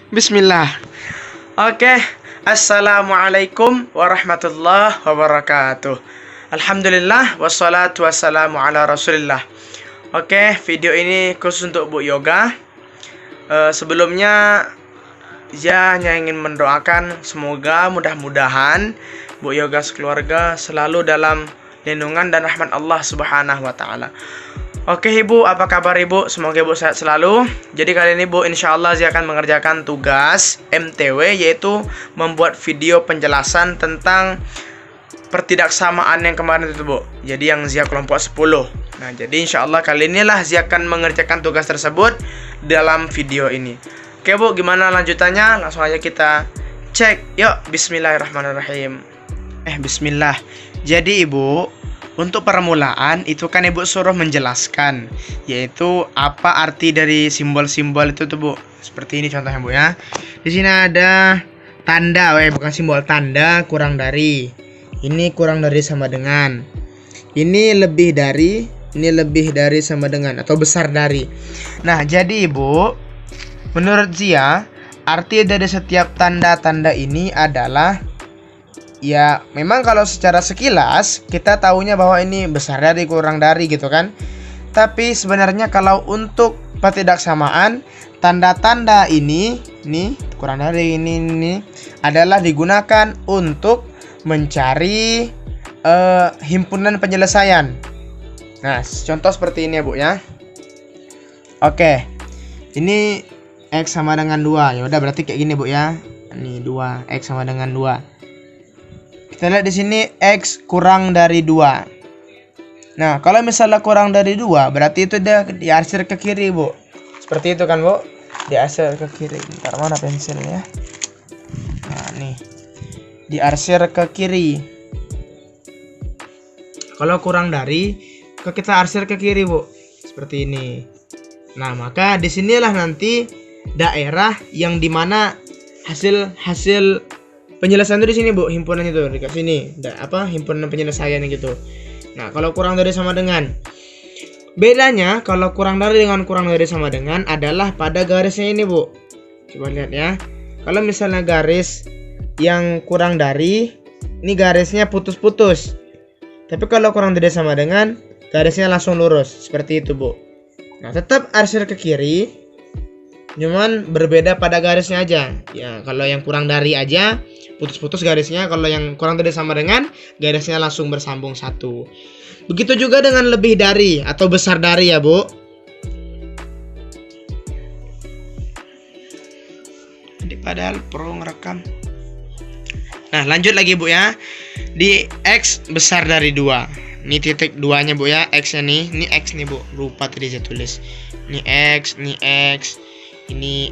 Bismillah. Oke, assalamualaikum warahmatullahi wabarakatuh. Alhamdulillah wassalatu wassalamu ala rasulillah. Oke, video ini khusus untuk Bu Yoga. Sebelumnya Zia hanya ingin mendoakan semoga mudah-mudahan Bu Yoga sekeluarga selalu dalam lindungan dan rahmat Allah Subhanahu wa taala. Oke Ibu, apa kabar Ibu? Semoga Ibu sehat selalu. Jadi kali ini Bu, insya Allah Zia akan mengerjakan tugas MTW, yaitu membuat video penjelasan tentang pertidaksamaan yang kemarin itu Bu. Jadi yang Zia kelompok 10. Nah jadi insya Allah kali inilah Zia akan mengerjakan tugas tersebut dalam video ini. Oke Bu, gimana lanjutannya? Langsung aja kita cek. Yuk, bismillahirrahmanirrahim. Bismillah. Jadi Ibu, untuk permulaan itu kan Ibu suruh menjelaskan, yaitu apa arti dari simbol-simbol itu tuh Bu. Seperti ini contohnya Bu ya. Di sini ada tanda, bukan simbol, tanda kurang dari. Ini kurang dari sama dengan. Ini lebih dari sama dengan atau besar dari. Nah, jadi Ibu, menurut Zia, arti dari setiap tanda-tanda ini adalah, ya memang kalau secara sekilas kita taunya bahwa ini besar dari kurang dari gitu kan. Tapi sebenarnya kalau untuk pertidaksamaan, tanda-tanda ini kurang dari ini adalah digunakan untuk mencari himpunan penyelesaian. Nah, contoh seperti ini ya Bu ya. Oke. Ini X sama dengan 2. Ya udah berarti kayak gini Bu ya. Ini 2, X sama dengan 2. Kita lihat di sini X kurang dari 2. Nah, kalau misalnya kurang dari 2, berarti itu dia diarsir ke kiri, Bu. Seperti itu kan, Bu? Diarsir ke kiri. Bentar, mana pensilnya? Nah, nih. Diarsir ke kiri. Kalau kurang dari, kita arsir ke kiri, Bu. Seperti ini. Nah, maka disinilah nanti daerah yang dimana hasil penyelesaian itu di sini Bu, himpunan itu dekat sini. Himpunan penyelesaian gitu. Nah, kalau kurang dari sama dengan, bedanya kalau kurang dari dengan kurang dari sama dengan adalah pada garisnya ini Bu. Coba lihat ya. Kalau misalnya garis yang kurang dari, ini garisnya putus-putus. Tapi kalau kurang dari sama dengan, garisnya langsung lurus. Seperti itu Bu. Nah, tetap arsir ke kiri, cuman berbeda pada garisnya aja. Ya, kalau yang kurang dari aja putus-putus garisnya, kalau yang kurang dari sama dengan, garisnya langsung bersambung satu. Begitu juga dengan lebih dari atau besar dari ya Bu. Jadi padahal pro ngerekam. Nah, lanjut lagi Bu ya. Di X besar dari 2. Ini titik 2-nya Bu ya, X-nya nih. Ini X nih Bu. Lupa tadi saya tulis. Ini X, ini X. Ini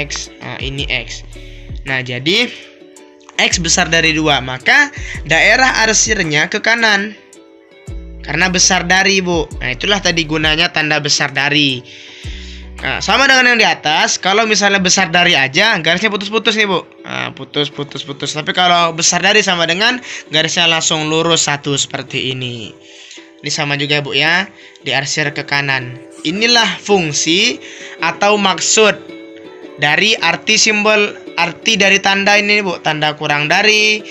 X, nah ini X. Nah, jadi X besar dari 2, maka daerah arsirnya ke kanan. Karena besar dari Bu. Nah, itulah tadi gunanya tanda besar dari. Nah, sama dengan yang di atas, kalau misalnya besar dari aja, garisnya putus-putus nih Bu. Nah, putus. Tapi kalau besar dari sama dengan, garisnya langsung lurus satu seperti ini. Ini sama juga Bu ya, diarsir ke kanan. Inilah fungsi atau maksud dari arti dari tanda ini Bu. Tanda kurang dari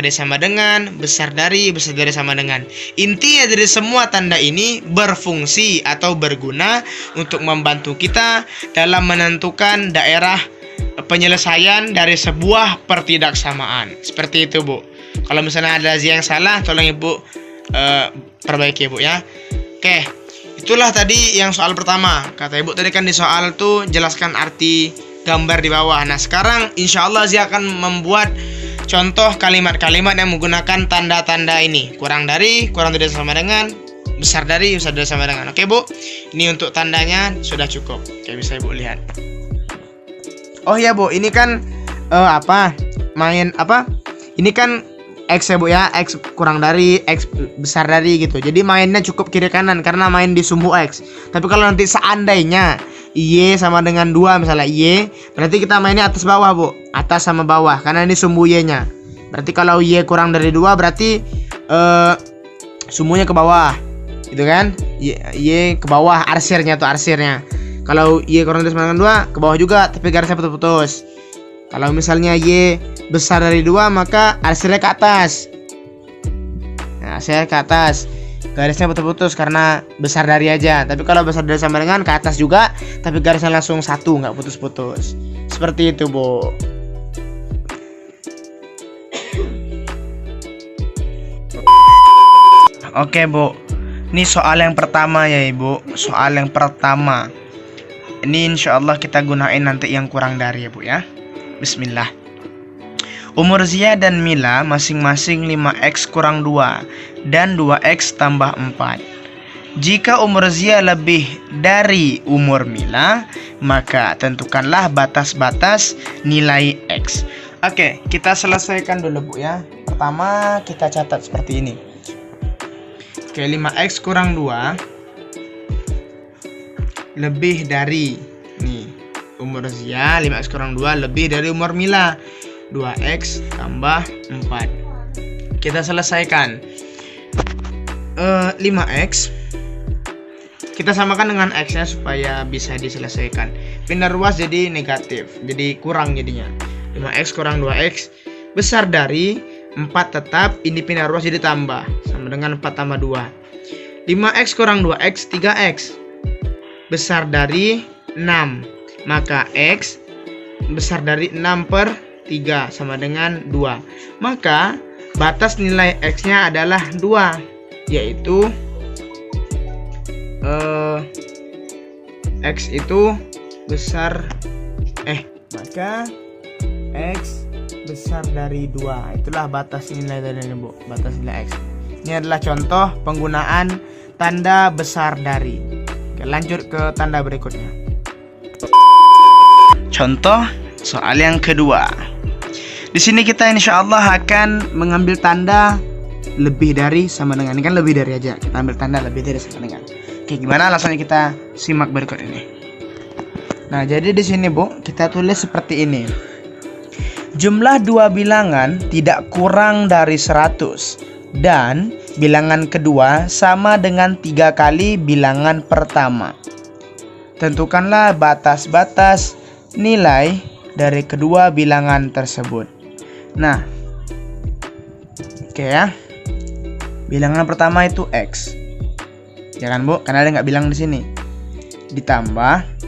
sama dengan, besar dari sama dengan. Intinya dari semua tanda ini berfungsi atau berguna untuk membantu kita dalam menentukan daerah penyelesaian dari sebuah pertidaksamaan. Seperti itu Bu. Kalau misalnya ada yang salah, tolong Ibu perbaiki Bu ya. Oke, itulah tadi yang soal pertama. Kata Ibu tadi kan di soal tuh jelaskan arti gambar di bawah. Nah, sekarang insya Allah Zia akan membuat contoh kalimat-kalimat yang menggunakan tanda-tanda ini. Kurang dari sama dengan, besar dari sama dengan. Oke Bu, ini untuk tandanya sudah cukup. Oke, bisa Ibu lihat. Oh ya Bu, ini kan ini kan X ya Bu ya, X kurang dari, X besar dari gitu. Jadi mainnya cukup kiri kanan karena main di sumbu X. Tapi kalau nanti seandainya Y sama dengan 2 misalnya Y, berarti kita mainnya atas bawah Bu. Atas sama bawah karena ini sumbu Y-nya. Berarti kalau Y kurang dari 2 berarti sumbunya ke bawah. Gitu kan? Y ke bawah arsirnya. Kalau Y kurang dari sama dengan 2, ke bawah juga tapi garisnya putus-putus. Kalau misalnya Y besar dari 2, maka hasilnya ke atas. Nah, hasilnya ke atas. Garisnya putus-putus karena besar dari aja. Tapi kalau besar dari sama dengan ke atas juga, tapi garisnya langsung satu, nggak putus-putus. Seperti itu, Bu. Oke, Bu. Ini soal yang pertama ya, Ibu. Soal yang pertama. Ini insya Allah kita gunain nanti yang kurang dari ya, Bu ya. Bismillah. Umur Zia dan Mila masing-masing 5x kurang 2 dan 2x tambah 4. Jika umur Zia lebih dari umur Mila, maka tentukanlah batas-batas nilai x. Oke, kita selesaikan dulu, Bu ya. Pertama kita catat seperti ini. Oke, 5x kurang 2 lebih dari nih umur Zia, 5x kurang 2 lebih dari umur Mila, 2x tambah 4. Kita selesaikan. 5x kita samakan dengan x nya supaya bisa diselesaikan. Pindah ruas jadi negatif, jadi kurang jadinya. 5x kurang 2x besar dari 4 tetap, ini pindah ruas jadi tambah, sama dengan 4 tambah 2. 5x kurang 2x 3x besar dari 6, maka x besar dari 6/3 sama dengan 2. Maka batas nilai x nya adalah 2, yaitu x itu besar maka x besar dari 2. Itulah batas nilai dari ini, Bu. Batas nilai x. Ini adalah contoh penggunaan tanda besar dari. Oke, lanjut ke tanda berikutnya. Contoh soal yang kedua. Di sini kita insya Allah akan mengambil tanda lebih dari sama dengan. Ini kan lebih dari aja. Kita ambil tanda lebih dari sama dengan. Oke, gimana alasannya, kita simak berikut ini. Nah, jadi di sini, Bu, kita tulis seperti ini. Jumlah dua bilangan tidak kurang dari 100 dan bilangan kedua sama dengan 3 kali bilangan pertama. Tentukanlah batas-batas nilai dari kedua bilangan tersebut. Nah, oke ya. Bilangan pertama itu x. Ya kan, Bu? Karena ada nggak bilang di sini. Ditambah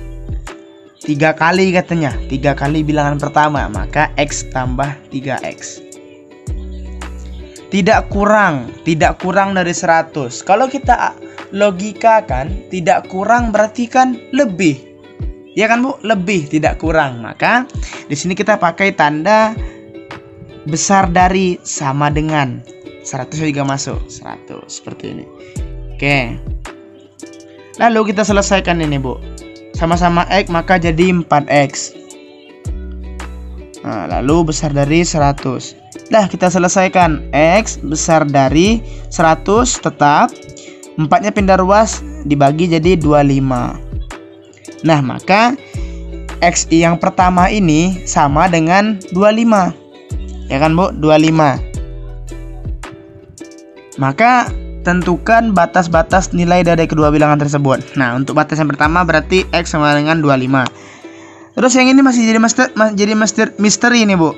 3 kali katanya. 3 kali bilangan pertama, maka x tambah 3x. Tidak kurang dari 100. Kalau kita logika kan, tidak kurang berarti kan lebih. Ya kan, Bu? Lebih, tidak kurang. Maka di sini kita pakai tanda besar dari sama dengan. 100 juga masuk. 100 seperti ini. Oke. Lalu kita selesaikan ini, Bu. Sama-sama x maka jadi 4x. Nah, lalu besar dari 100. Nah, kita selesaikan. X besar dari 100 tetap, 4-nya pindah ruas dibagi jadi 25. Nah, maka x yang pertama ini sama dengan 25. Ya kan, Bu? 25. Maka tentukan batas-batas nilai dari kedua bilangan tersebut. Nah, untuk batas yang pertama berarti x sama dengan 25. Terus yang ini masih jadi misteri ini, Bu.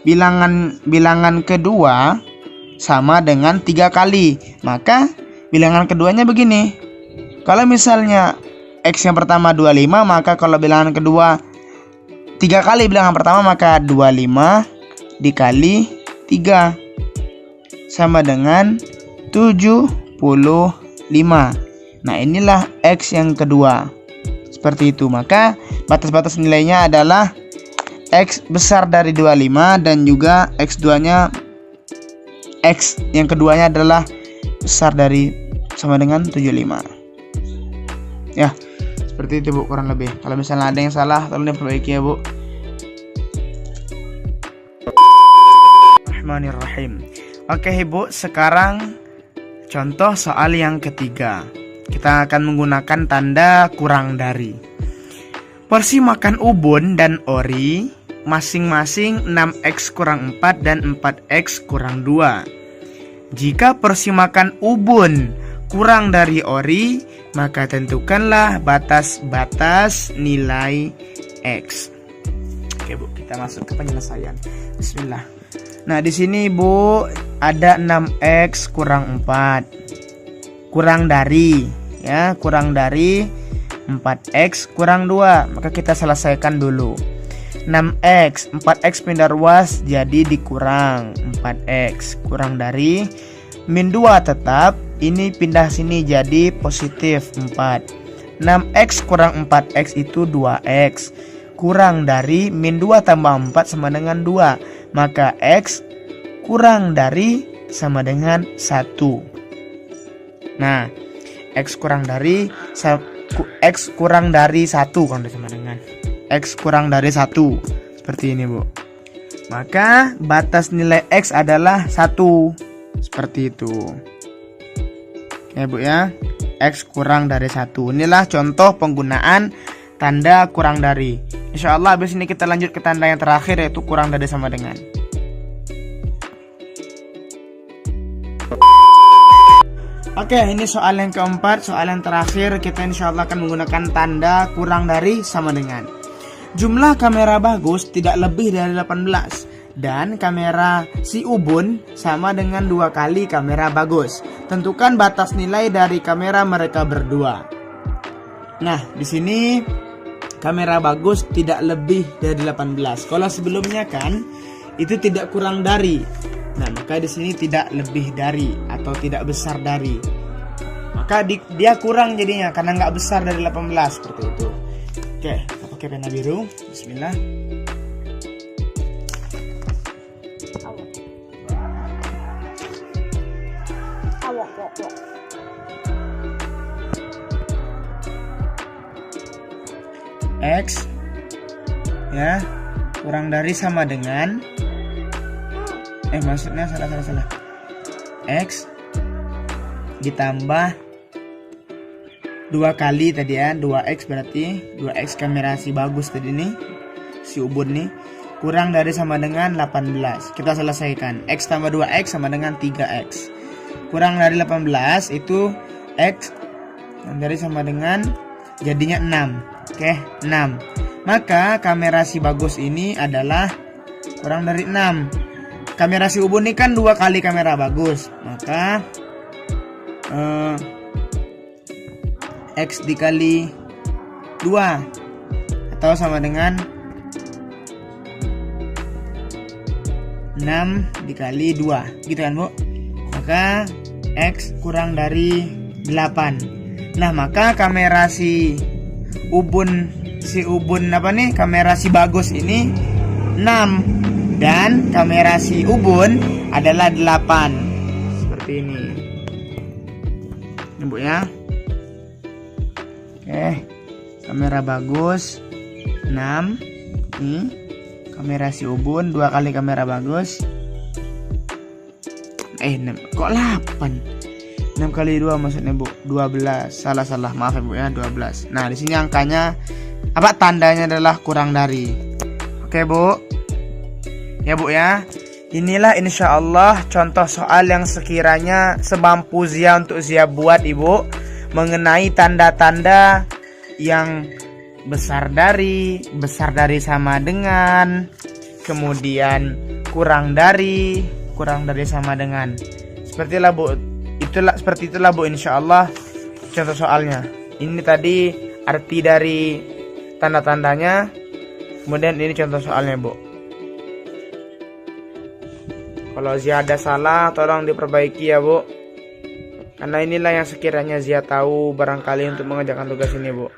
Bilangan kedua sama dengan 3 kali. Maka bilangan keduanya begini. Kalau misalnya x yang pertama 25, maka kalau bilangan kedua 3 kali bilangan pertama, maka 25 dikali 3 sama dengan 75. Nah, inilah x yang kedua. Seperti itu. Maka batas-batas nilainya adalah x besar dari 25 dan juga x2-nya, x yang keduanya adalah besar dari sama dengan 75. Ya, seperti itu, Bu, kurang lebih. Kalau misalnya ada yang salah tolong diperbaiki ya, Bu. Bismillahirrahmanirrahim. Oke, Ibu, sekarang contoh soal yang ketiga. Kita akan menggunakan tanda kurang dari. Porsi makan Ubun dan Ori masing-masing 6x kurang 4 dan 4x kurang 2. Jika porsi makan Ubun kurang dari Ori, maka tentukanlah batas-batas nilai X. Oke Bu, kita masuk ke penyelesaian. Bismillah. Nah di sini Bu ada 6X kurang 4 kurang dari 4X kurang 2. Maka kita selesaikan dulu. 6X 4X pindah ruas jadi dikurang 4X kurang dari min 2 tetap, ini pindah sini jadi positif 4. 6X kurang 4X itu 2X kurang dari min 2 tambah 4 sama dengan 2. Maka X kurang dari sama dengan 1. Nah X kurang dari 1 kan sama dengan X kurang dari 1. Seperti ini Bu. Maka batas nilai X adalah 1. Seperti itu. Ya Bu ya. X kurang dari 1. Inilah contoh penggunaan tanda kurang dari. Insya Allah habis ini kita lanjut ke tanda yang terakhir, yaitu kurang dari sama dengan. Oke, ini soal yang keempat, soal yang terakhir. Kita insya Allah akan menggunakan tanda kurang dari sama dengan. Jumlah kamera bagus tidak lebih dari 18 dan kamera si Ubun sama dengan 2 kali kamera bagus. Tentukan batas nilai dari kamera mereka berdua. Nah, di sini kamera bagus tidak lebih dari 18. Kalau sebelumnya kan itu tidak kurang dari. Nah, maka di sini tidak lebih dari atau tidak besar dari. Maka dia kurang jadinya karena nggak besar dari 18 seperti itu. Oke, kita pakai pena biru. Bismillah. X ya kurang dari sama dengan maksudnya salah X ditambah 2 kali tadi ya, 2X berarti 2X kamera si bagus tadi nih, si Ubun nih, kurang dari sama dengan 18. Kita selesaikan. X tambah 2X sama dengan 3X. Kurang dari 18 itu X dari sama dengan jadinya 6. Oke, 6. Maka kamera si bagus ini adalah kurang dari 6. Kamera si Ubun ini kan 2 kali kamera bagus. Maka X dikali 2 atau sama dengan 6 dikali 2 gitu kan Bu. Maka X kurang dari 8. Nah maka kamera si Ubun kamera si bagus ini 6 dan kamera si Ubun adalah 8. Seperti ini Bu ya. Oke, kamera bagus 6. Nih, kamera si Ubun 2 kali kamera bagus. 6 kok 8? 6 kali 2 maksudnya Bu, 12. Salah, maaf ya Bu ya, 12. Nah, di sini angkanya tandanya adalah kurang dari. Oke Bu. Ya Bu ya. Inilah insya Allah contoh soal yang sekiranya semampu Zia untuk Zia buat Ibu, mengenai tanda-tanda yang besar dari sama dengan, kemudian kurang dari sama dengan. Seperti itulah Bu insya Allah contoh soalnya. Ini tadi arti dari tanda-tandanya, kemudian ini contoh soalnya Bu. Kalau Zia ada salah tolong diperbaiki ya Bu, karena inilah yang sekiranya Zia tahu barangkali untuk mengerjakan tugas ini Bu.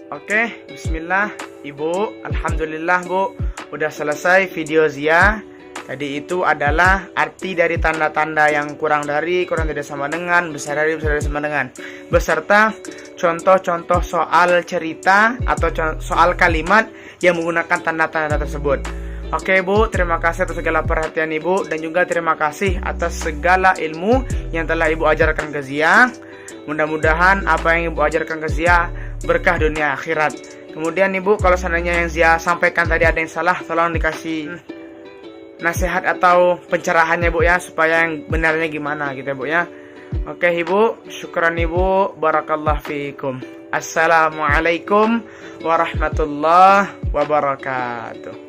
Oke, bismillah Ibu. Alhamdulillah Bu, udah selesai video Zia. Tadi itu adalah arti dari tanda-tanda yang kurang dari sama dengan, besar dari sama dengan, beserta contoh-contoh soal cerita atau soal kalimat yang menggunakan tanda-tanda tersebut. Oke Bu, terima kasih atas segala perhatian Ibu, dan juga terima kasih atas segala ilmu yang telah Ibu ajarkan ke Zia. Mudah-mudahan apa yang Ibu ajarkan ke Zia berkah dunia akhirat. Kemudian Ibu, kalau seandainya yang Zia sampaikan tadi ada yang salah, tolong dikasih nasihat atau pencerahannya Bu ya, supaya yang benarnya gimana gitu ya Bu ya. Oke Ibu, syukran Ibu, barakallah fiikum. Assalamualaikum warahmatullahi wabarakatuh.